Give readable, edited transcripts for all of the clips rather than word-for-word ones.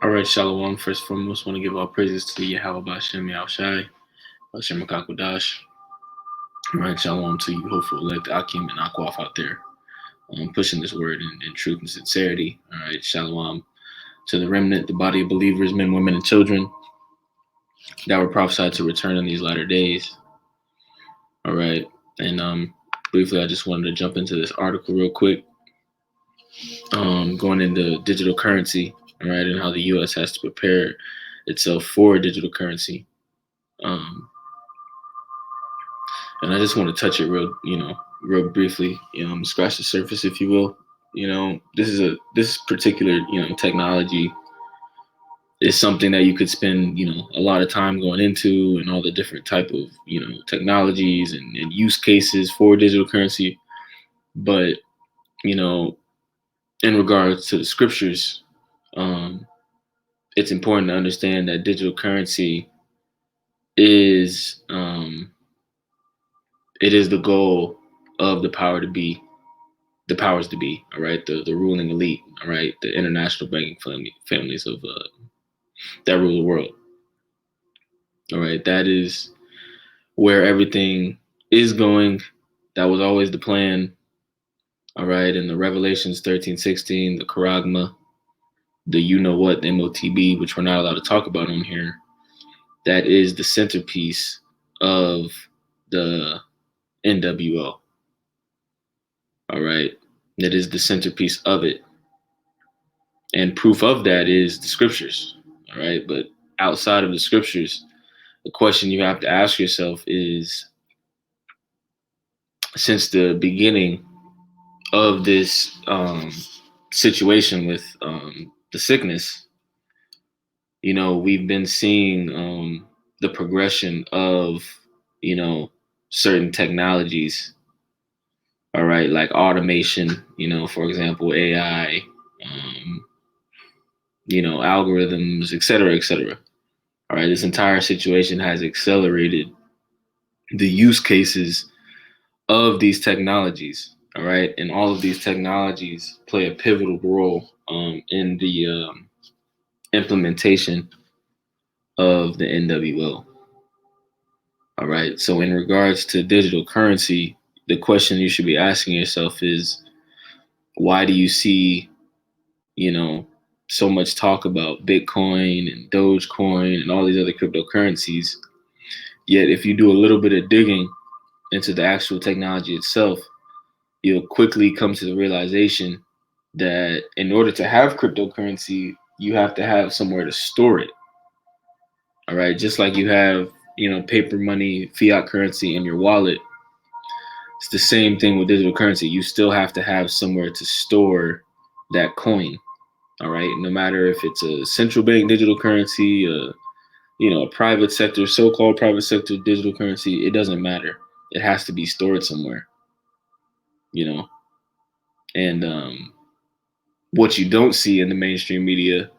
All right, Shalom. First and foremost, want to give all praises to Yahweh Bashem Yahushai, Bashem Makakodash. All right, Shalom to you, hopeful elect Akim and Akwaf out there, pushing this word in truth and sincerity. All right, Shalom to the remnant, the body of believers, men, women, and children that were prophesied to return in these latter days. All right, and briefly, I just wanted to jump into this article real quick, going into digital currency, all right, and how the U.S. has to prepare itself for digital currency. And I just want to touch it real briefly, scratch the surface, if you will. This particular, technology is something that you could spend, a lot of time going into, and all the different type of, technologies and use cases for digital currency. But, in regards to the scriptures, it's important to understand that digital currency is, it is the goal of the powers to be, all right, the ruling elite, all right, the international banking families of that rule the world, all right. That is where everything is going. That was always the plan, all right. And the Revelations 13:16, the Charagma, the the MOTB, which we're not allowed to talk about on here, that is the centerpiece of the NWO. All right. That is the centerpiece of it. And proof of that is the scriptures. All right. But outside of the scriptures, the question you have to ask yourself is, since the beginning of this situation with the sickness, we've been seeing the progression of, certain technologies. All right, like automation, for example, AI, algorithms, et cetera, et cetera. All right, this entire situation has accelerated the use cases of these technologies. All right, and all of these technologies play a pivotal role in the implementation of the NWO. All right, so in regards to digital currency, the question you should be asking yourself is, why do you see, so much talk about Bitcoin and Dogecoin and all these other cryptocurrencies? Yet, if you do a little bit of digging into the actual technology itself, you'll quickly come to the realization that in order to have cryptocurrency, you have to have somewhere to store it. All right, just like you have, paper money, fiat currency in your wallet. It's the same thing with digital currency. You still have to have somewhere to store that coin. All right, no matter if it's a central bank digital currency, a private sector, so-called private sector digital currency, it doesn't matter. It has to be stored somewhere. And what you don't see in the mainstream media,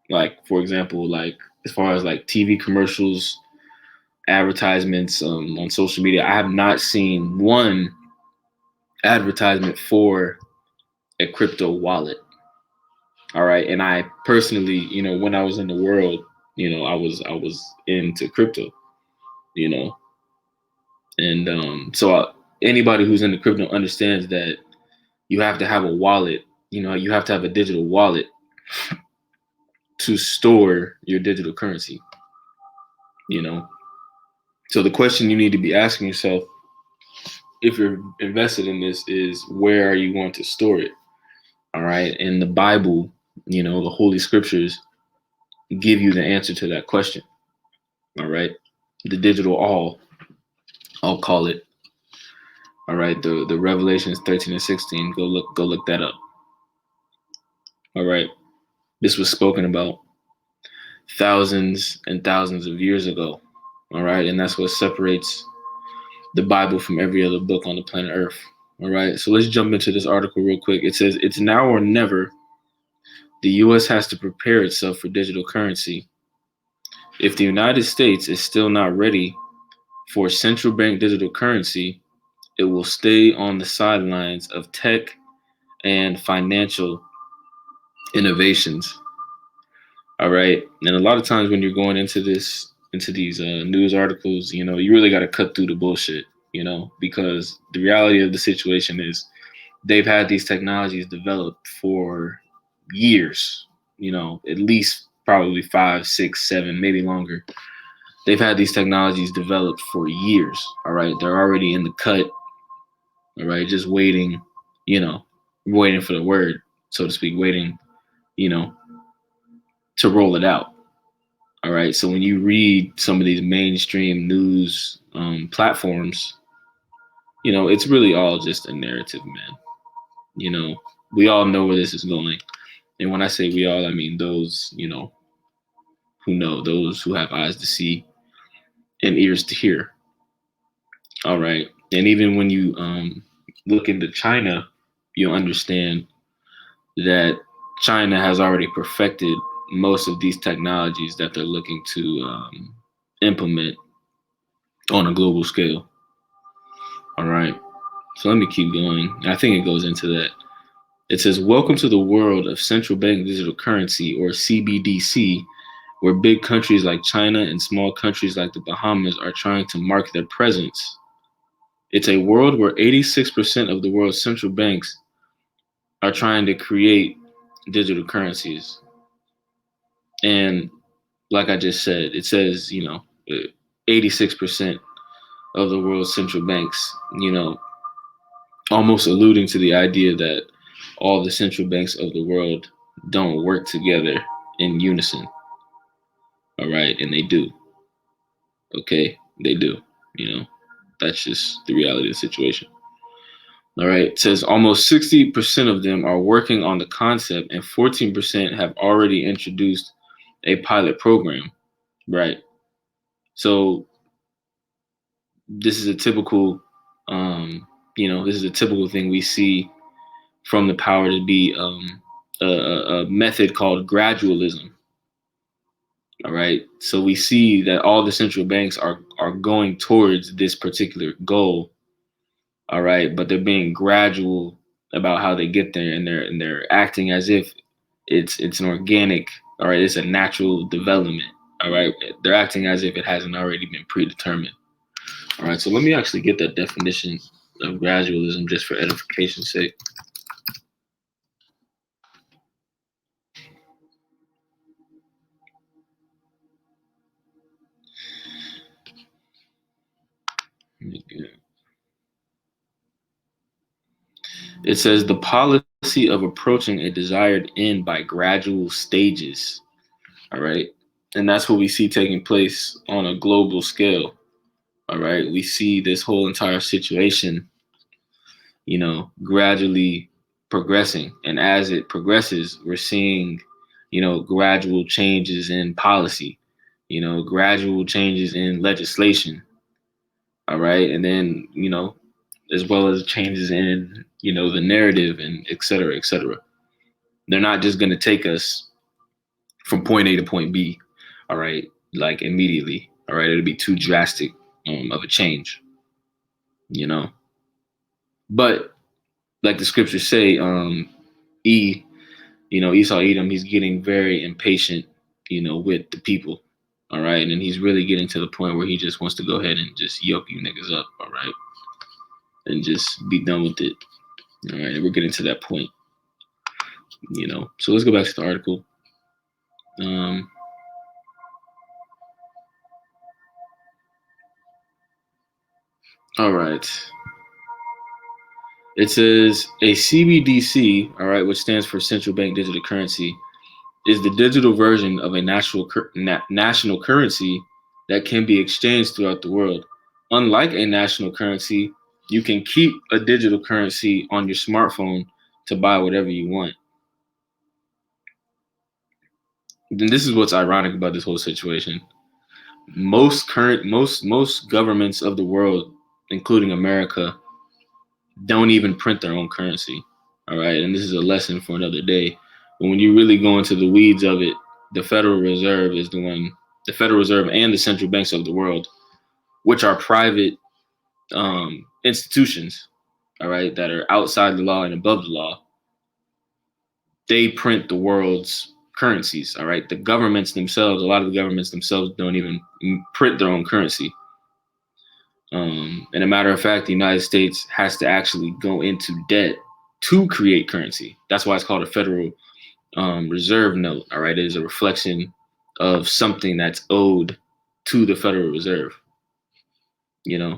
like, for example, like as far as like TV commercials, advertisements on social media, I have not seen one advertisement for a crypto wallet. All right, and I personally, when I was in the world, I was into crypto, and so anybody who's into crypto understands that you have to have a wallet. You have to have a digital wallet to store your digital currency. So the question you need to be asking yourself, if you're invested in this, is, where are you going to store it? All right, and the Bible, the Holy Scriptures give you the answer to that question. All right, the digital I'll call it. All right, the Revelations 13 and 16. Go look that up. All right, this was spoken about thousands and thousands of years ago. All right, and that's what separates the Bible from every other book on the planet Earth. All right, so let's jump into this article real quick. It says, it's now or never. The U.S. has to prepare itself for digital currency. If the United States is still not ready for central bank digital currency, it will stay on the sidelines of tech and financial innovations. All right. And a lot of times when you're going into these news articles, you really got to cut through the bullshit, because the reality of the situation is they've had these technologies developed for years, at least probably 5, 6, 7, maybe longer. They've had these technologies developed for years. All right. They're already in the cut. All right. Just waiting, you know, waiting for the word, so to speak, waiting, you know, to roll it out. All right. So when you read some of these mainstream news platforms, it's really all just a narrative, man. You know, we all know where this is going. And when I say we all, I mean those, who know, those who have eyes to see and ears to hear. All right. And even when you look into China, you'll understand that China has already perfected most of these technologies that they're looking to implement on a global scale. All right. So let me keep going. I think it goes into that. It says, "Welcome to the world of central bank digital currency, or CBDC, where big countries like China and small countries like the Bahamas are trying to mark their presence. It's a world where 86% of the world's central banks are trying to create digital currencies." And like I just said, it says, 86% of the world's central banks, almost alluding to the idea that all the central banks of the world don't work together in unison. All right. And they do. Okay. They do. That's just the reality of the situation. All right. It says almost 60% of them are working on the concept, and 14% have already introduced a pilot program. Right. So this is a typical, this is a typical thing we see from the power to be a method called gradualism. All right. So we see that all the central banks are going towards this particular goal. All right, but they're being gradual about how they get there, and they're acting as if it's an organic. All right, it's a natural development. All right, they're acting as if it hasn't already been predetermined. All right, so let me actually get that definition of gradualism just for edification's sake. It says the policy of approaching a desired end by gradual stages. All right. And that's what we see taking place on a global scale. All right. We see this whole entire situation, gradually progressing. And as it progresses, we're seeing, gradual changes in policy, gradual changes in legislation. All right. And then, as well as changes in, the narrative and et cetera, et cetera. They're not just going to take us from point A to point B, all right, like immediately. All right. It'll be too drastic of a change, you know. But like the scriptures say, Esau Edom, he's getting very impatient, with the people. All right. And then he's really getting to the point where he just wants to go ahead and just yoke you niggas up. All right. And just be done with it. All right. And we're getting to that point, So let's go back to the article. All right. It says a CBDC, all right, which stands for central bank digital currency, is the digital version of a national currency that can be exchanged throughout the world. Unlike a national currency, you can keep a digital currency on your smartphone to buy whatever you want. Then this is what's ironic about this whole situation. Most governments of the world, including America, don't even print their own currency. All right. And this is a lesson for another day. But when you really go into the weeds of it, the Federal Reserve and the central banks of the world, which are private institutions, all right, that are outside the law and above the law, they print the world's currencies. All right, the governments themselves, a lot of the governments themselves don't even print their own currency. And a matter of fact, the United States has to actually go into debt to create currency. That's why it's called a federal reserve note. All right, it is a reflection of something that's owed to the Federal Reserve.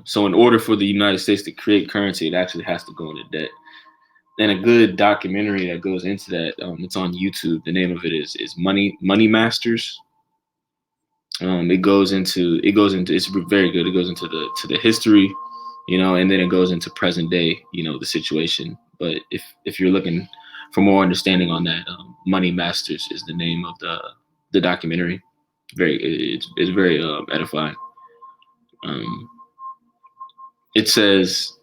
So in order for the United States to create currency, it actually has to go into debt. And a good documentary that goes into that, it's on YouTube. The name of it is Money Masters. It goes into it's very good. It goes into the history, and then it goes into present day, the situation. But if you're looking for more understanding on that, Money Masters is the name of the documentary. It's very edifying. It says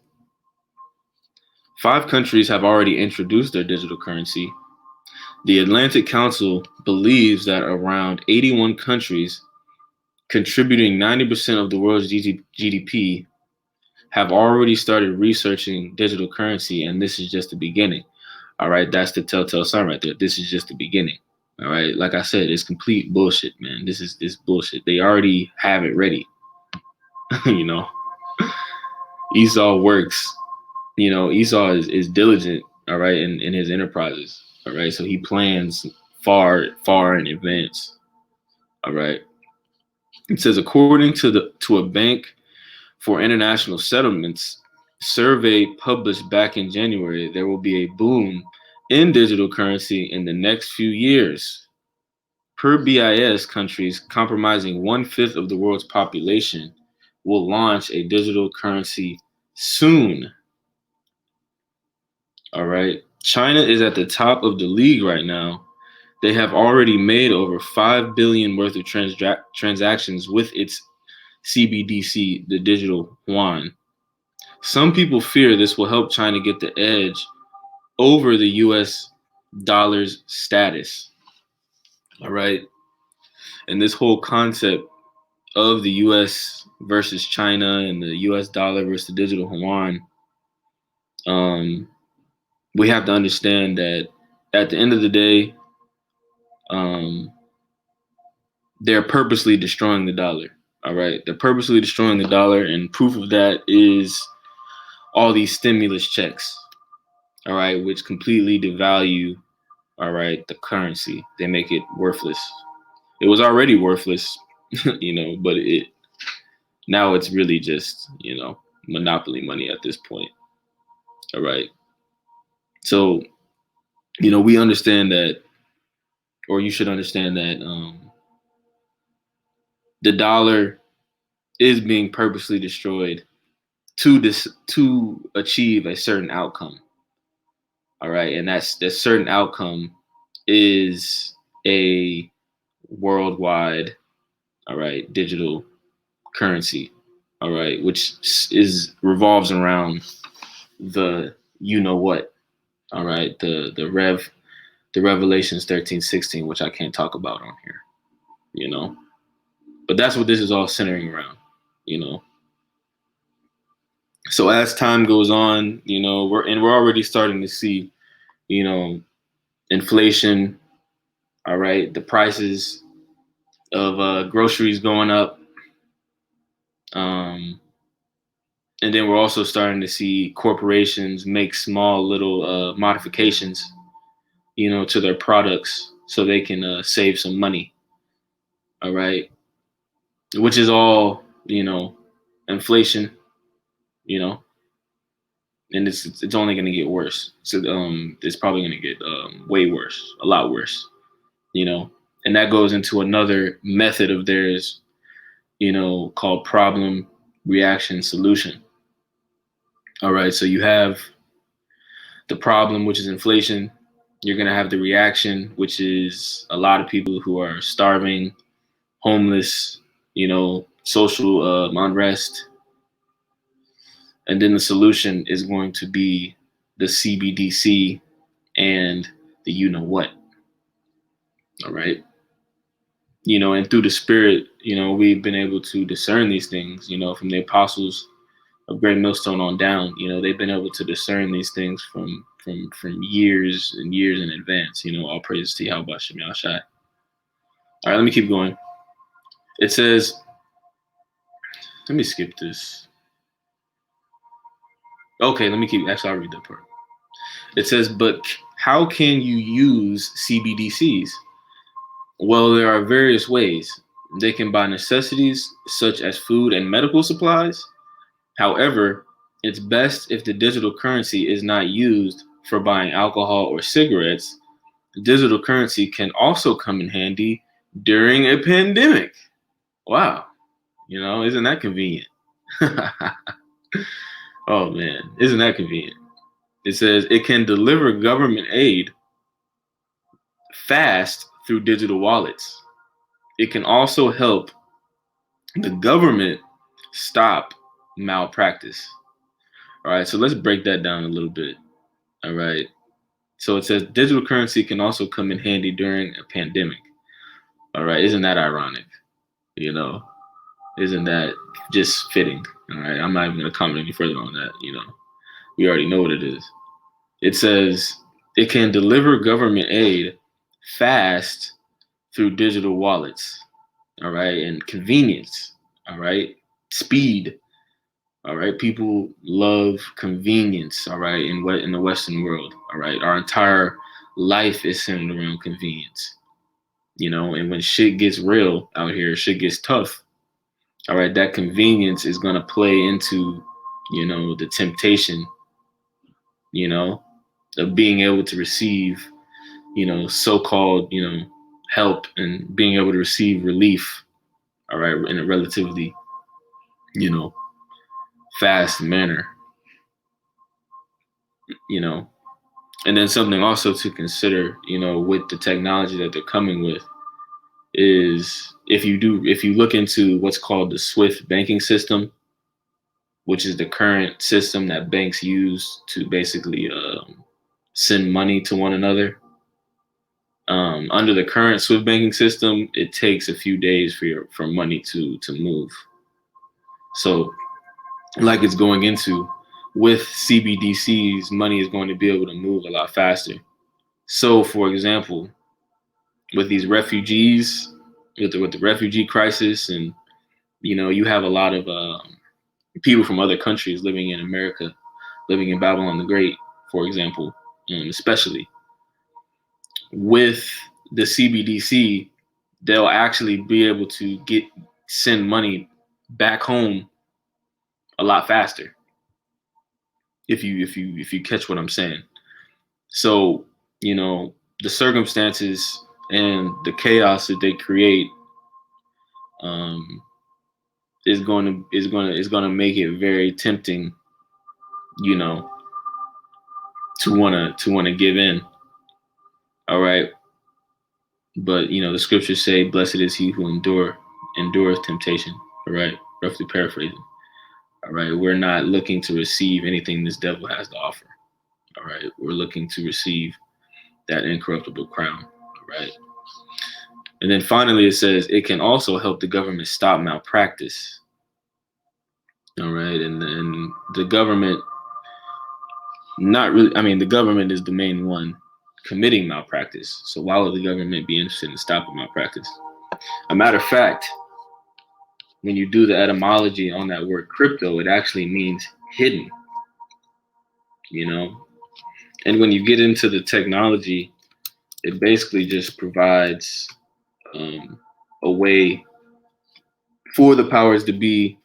5 countries have already introduced their digital currency. The Atlantic Council believes that around 81 countries contributing 90% of the world's GDP have already started researching digital currency, and this is just the beginning. All right, that's the telltale sign right there. This is just the beginning. All right, like I said, it's complete bullshit, man. This is bullshit. They already have it ready. Esau works. Esau is diligent. All right, in his enterprises. All right, so he plans far in advance. All right. It says, according to a Bank for International Settlements survey published back in January, there will be a boom in digital currency in the next few years. Per BIS, countries comprising 1/5 of the world's population will launch a digital currency soon. All right. China is at the top of the league right now. They have already made over 5 billion worth of transactions with its CBDC, the digital yuan. Some people fear this will help China get the edge over the US dollar's status. All right. And this whole concept of the US versus China and the US dollar versus the digital yuan, we have to understand that at the end of the day, they're purposely destroying the dollar. All right. They're purposely destroying the dollar. And proof of that is all these stimulus checks. All right. Which completely devalue, all right, the currency. They make it worthless. It was already worthless, but now it's really just, monopoly money at this point. All right. So, we understand that, or you should understand that the dollar is being purposely destroyed to achieve a certain outcome. All right, and that certain outcome is a worldwide, all right, digital currency, all right, which revolves around the what, all right, the Revelations 13:16, which I can't talk about on here, but that's what this is all centering around, So as time goes on, we're already starting to see, inflation. All right, the prices of groceries going up, and then we're also starting to see corporations make small little modifications, to their products so they can save some money. All right, which is all inflation, and it's only going to get worse. So it's probably going to get way worse, a lot worse, and that goes into another method of theirs, called problem, reaction, solution. All right, so you have the problem, which is inflation. You're going to have the reaction, which is a lot of people who are starving, homeless, social unrest. And then the solution is going to be the CBDC and the what. All right. And through the Spirit, we've been able to discern these things, from the apostles of Great Millstone on down. They've been able to discern these things from from years and years in advance. All praises to Yahweh Shem Yahshai. All right, let me keep going. It says, let me skip this. Okay, actually, I'll read that part. It says, but how can you use CBDCs? Well, there are various ways. They can buy necessities such as food and medical supplies. However, it's best if the digital currency is not used for buying alcohol or cigarettes. Digital currency can also come in handy during a pandemic. Wow. Isn't that convenient? Oh, man. Isn't that convenient? It says it can deliver government aid fast through digital wallets. It can also help the government stop malpractice. All right, so let's break that down a little bit. All right. So it says digital currency can also come in handy during a pandemic. All right, isn't that ironic? Isn't that just fitting? All right, I'm not even going to comment any further on that. We already know what it is. It says it can deliver government aid fast through digital wallets. All right, and convenience. All right, speed. All right, people love convenience. All right, in the Western world. All right, our entire life is centered around convenience. And when shit gets real out here, shit gets tough. All right, that convenience is gonna play into, the temptation, of being able to receive, so-called, help and being able to receive relief. All right, in a relatively, fast manner. And then something also to consider, with the technology that they're coming with, is if you look into what's called the SWIFT banking system, which is the current system that banks use to basically send money to one another. Under the current SWIFT banking system, it takes a few days for money to move. So, like it's going into, with CBDCs, money is going to be able to move a lot faster. So, for example, with these refugees, with the refugee crisis, and you have a lot of people from other countries living in America, living in Babylon the Great, for example, especially with the CBDC, they'll actually be able to send money back home a lot faster. If you catch what I'm saying. So, the circumstances and the chaos that they create is going to make it very tempting, to want to give in. All right. But the scriptures say, blessed is he who endureth temptation. All right. Roughly paraphrasing. All right. We're not looking to receive anything this devil has to offer. All right. We're looking to receive that incorruptible crown. All right. And then finally, it says it can also help the government stop malpractice. All right. And the government, not really, the government is the main one committing malpractice. So why would the government be interested in stopping malpractice? A matter of fact, when you do the etymology on that word crypto, it actually means hidden. And when you get into the technology, it basically just provides a way for the powers to be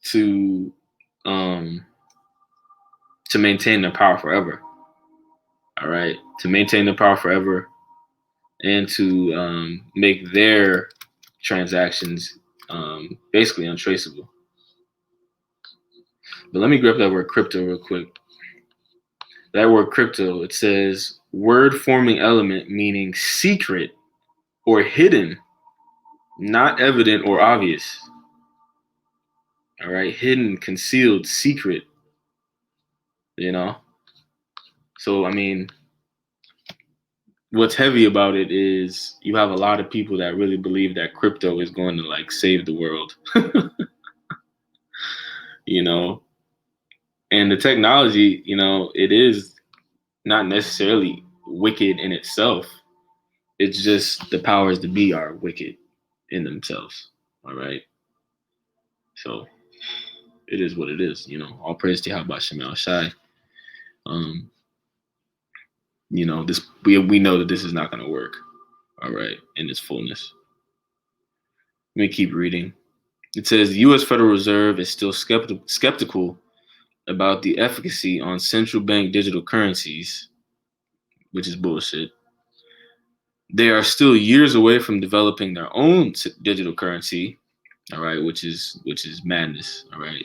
to maintain their power forever. All right, to maintain their power forever, and to make their transactions basically untraceable. But let me grab that word crypto real quick. That word crypto, it says word forming element meaning secret or hidden, not evident or obvious. All right, hidden, concealed, secret. So what's heavy about it is you have a lot of people that really believe that crypto is going to save the world. And the technology, it is not necessarily wicked in itself. It's just the powers to be are wicked in themselves. All right. So it is what it is. All praise to Yahweh Shemel Shai. Um, this we know that this is not going to work. All right, in its fullness. Let me keep reading. It says the U.S. Federal Reserve is still skeptical about the efficacy on central bank digital currencies, which is bullshit. They are still years away from developing their own digital currency, all right, which is madness, all right.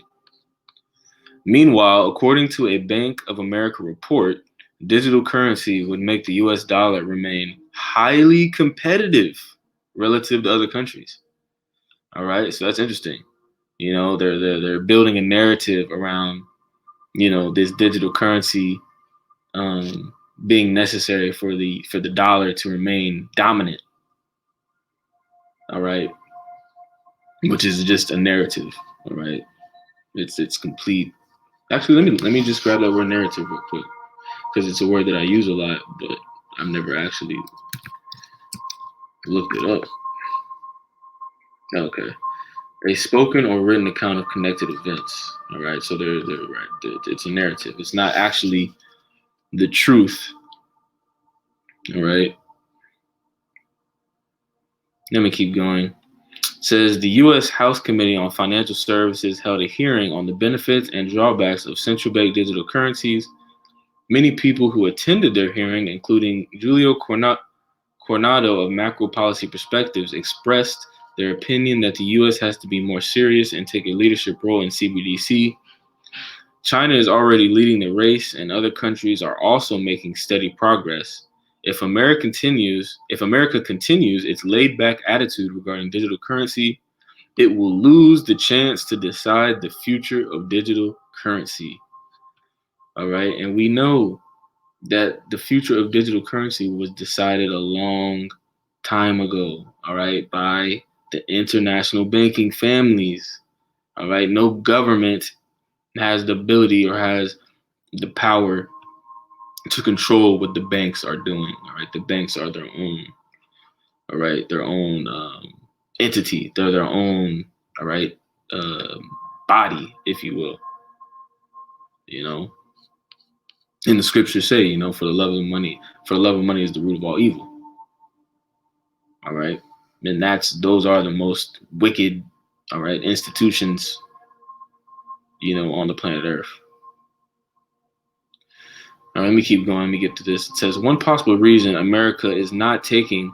Meanwhile, according to a Bank of America report, digital currency would make the US dollar remain highly competitive relative to other countries. All right, so that's interesting. They're building a narrative around, this digital currency being necessary for the dollar to remain dominant. All right, which is just a narrative. All right, it's complete. Actually, let me just grab that word narrative real quick, because it's a word that I use a lot, but I've never actually looked it up. Okay, a spoken or written account of connected events. All right, so they're right. It's a narrative. It's not actually the truth. All right. Let me keep going. It says the U.S. House Committee on Financial Services held a hearing on the benefits and drawbacks of central bank digital currencies. Many people who attended their hearing, including Julio Coronado of Macro Policy Perspectives, expressed their opinion that the U.S. has to be more serious and take a leadership role in CBDC. China is already leading the race, and other countries are also making steady progress. If America continues its laid-back attitude regarding digital currency, it will lose the chance to decide the future of digital currency. All right, and we know that the future of digital currency was decided a long time ago, all right, by the international banking families. All right, no government has the ability or has the power to control what the banks are doing. All right, the banks are their own, all right, their own entity. They're their own, all right, body, if you will. In the scriptures say, for the love of money is the root of all evil. All right, and those are the most wicked, all right, institutions, on the planet Earth. Now, let me keep going. Let me get to this. It says one possible reason America is not taking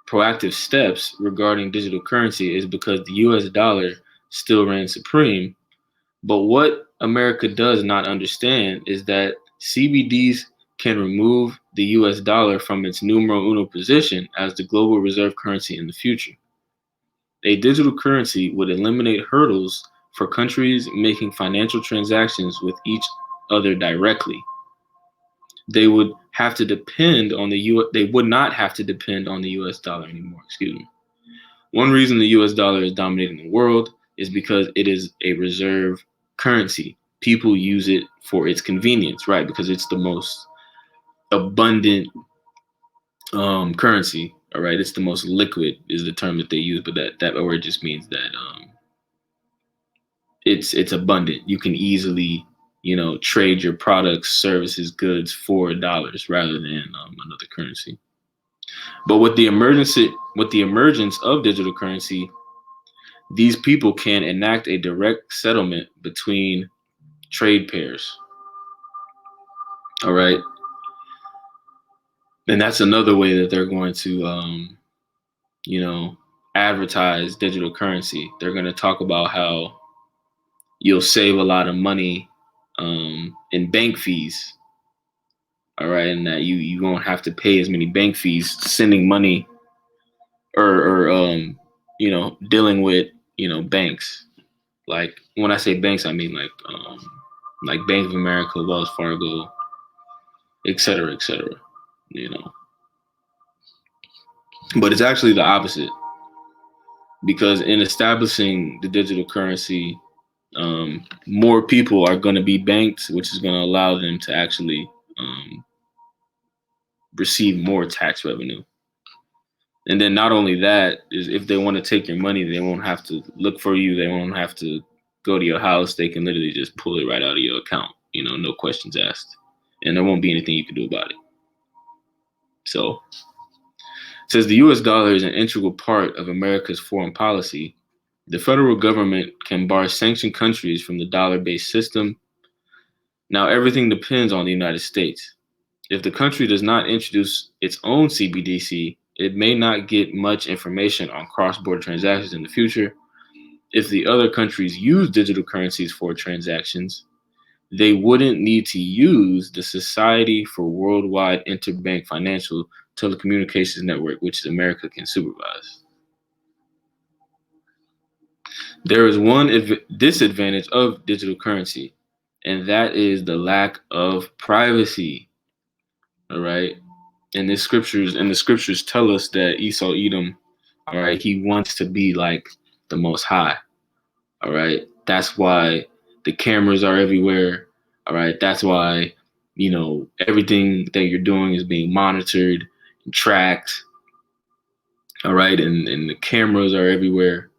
proactive steps regarding digital currency is because the US dollar still reigns supreme. But what America does not understand is that CBDs can remove the US dollar from its numero uno position as the global reserve currency in the future. A digital currency would eliminate hurdles for countries making financial transactions with each other directly. They would have to depend on they would not have to depend on the US dollar anymore, excuse me. One reason the US dollar is dominating the world is because it is a reserve currency. People use it for its convenience, right? Because it's the most abundant currency, all right? It's the most liquid is the term that they use, but that word just means that it's abundant. You can easily trade your products, services, goods for dollars rather than another currency. But with the emergence of digital currency, these people can enact a direct settlement between trade pairs. All right. And that's another way that they're going to, advertise digital currency. They're going to talk about how you'll save a lot of money in bank fees. All right, and that you won't have to pay as many bank fees sending money or dealing with banks. Like when I say banks, I mean like Bank of America, Wells Fargo, et cetera, et cetera. But it's actually the opposite, because in establishing the digital currency, more people are going to be banked, which is going to allow them to actually receive more tax revenue. And then not only that, is if they want to take your money, they won't have to look for you. They won't have to go to your house. They can literally just pull it right out of your account, no questions asked. And there won't be anything you can do about it. So it says the US dollar is an integral part of America's foreign policy. The federal government can bar sanctioned countries from the dollar-based system. Now, everything depends on the United States. If the country does not introduce its own CBDC, it may not get much information on cross-border transactions in the future. If the other countries use digital currencies for transactions, they wouldn't need to use the Society for Worldwide Interbank Financial Telecommunications Network, which America can supervise. There is one disadvantage of digital currency, and that is the lack of privacy. All right. And the scriptures tell us that Esau Edom, all right, he wants to be like the Most High. All right. That's why the cameras are everywhere. All right. That's why, everything that you're doing is being monitored and tracked. All right. And the cameras are everywhere.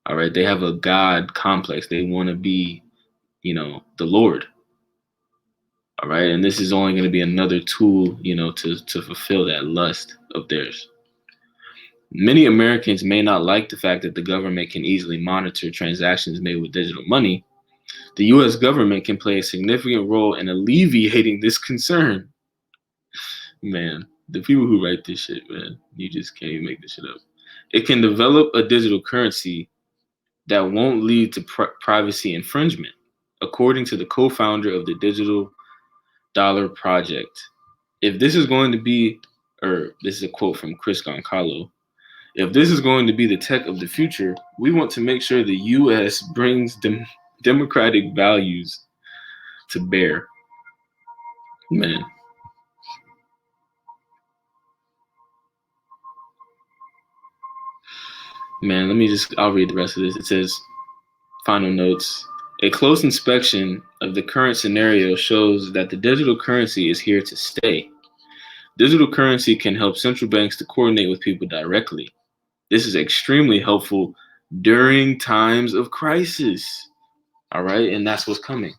All right. They have a God complex. They want to be, the Lord. All right. And this is only going to be another tool, to fulfill that lust of theirs. Many Americans may not like the fact that the government can easily monitor transactions made with digital money. The U.S. government can play a significant role in alleviating this concern. Man, the people who write this shit, man, you just can't even make this shit up. It can develop a digital currency that won't lead to privacy infringement, according to the co-founder of the Digital Dollar Project. If this is going to be, or this is a quote from Chris Goncalo, if this is going to be the tech of the future, we want to make sure the U.S. brings democratic values to bear. Man. Man, I'll read the rest of this. It says, final notes. A close inspection of the current scenario shows that the digital currency is here to stay. Digital currency can help central banks to coordinate with people directly. This is extremely helpful during times of crisis. All right. And that's what's coming.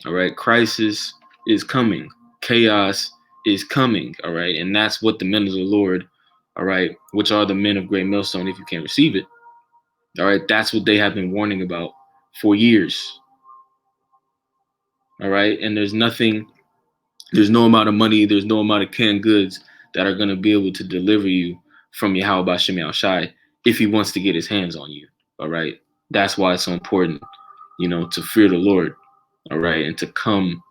All right. Crisis is coming. Chaos is coming. All right. And that's what the men of the Lord, all right, which are the men of Great Millstone, if you can't receive it. All right. That's what they have been warning about for years. All right. And there's no amount of money, there's no amount of canned goods that are going to be able to deliver you from Yahweh Shem Yahushai if he wants to get his hands on you. All right. That's why it's so important, to fear the Lord. All right. And to come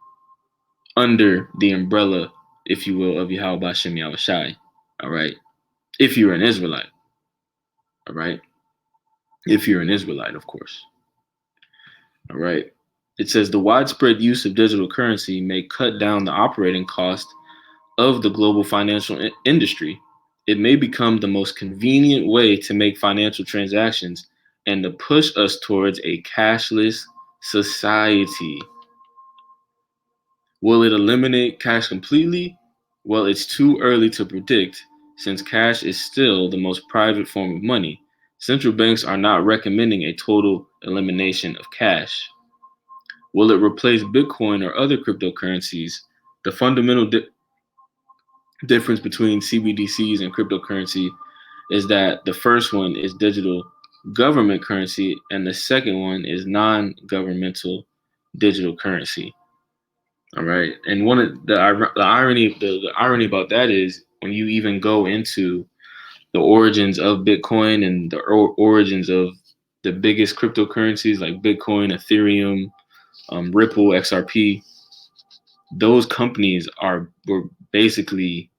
under the umbrella, if you will, of Yahweh Shem Yahushai. All right. If you're an Israelite. All right. If you're an Israelite, of course. All right. It says the widespread use of digital currency may cut down the operating cost of the global financial industry. It may become the most convenient way to make financial transactions and to push us towards a cashless society. Will it eliminate cash completely? Well, it's too early to predict, since cash is still the most private form of money. Central banks are not recommending a total elimination of cash. Will it replace Bitcoin or other cryptocurrencies? The fundamental difference between CBDCs and cryptocurrency is that the first one is digital government currency and the second one is non-governmental digital currency. All right. And one of the irony about that is when you even go into the origins of Bitcoin and the origins of the biggest cryptocurrencies like Bitcoin, Ethereum, Ripple, XRP, those companies were basically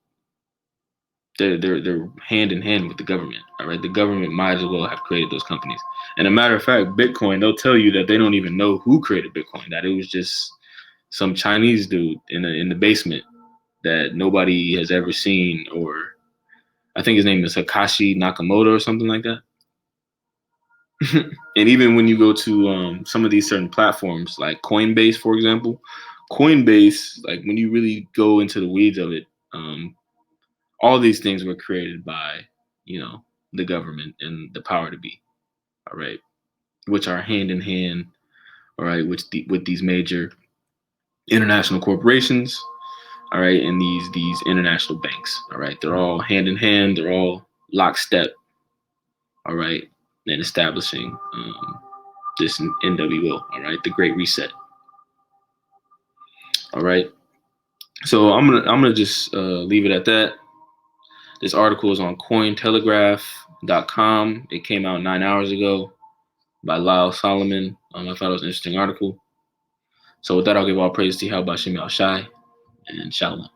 they're hand in hand with the government. All right, the government might as well have created those companies. And a matter of fact, Bitcoin, they'll tell you that they don't even know who created Bitcoin. That it was just some Chinese dude in the basement that nobody has ever seen, or I think his name is Satoshi Nakamoto or something like that. And even when you go to some of these certain platforms like Coinbase, for example, Coinbase, like when you really go into the weeds of it, All these things were created by, the government and the power to be. All right, which are hand in hand. All right, with these major international corporations. All right, and these international banks. All right, they're all hand in hand. They're all lockstep. All right, in establishing this NWO. All right, the Great Reset. All right. So I'm gonna just leave it at that. This article is on Cointelegraph.com. It came out 9 hours ago by Lyle Solomon. I thought it was an interesting article. So with that, I'll give all praise to Yahweh Shem Shai and Shalom.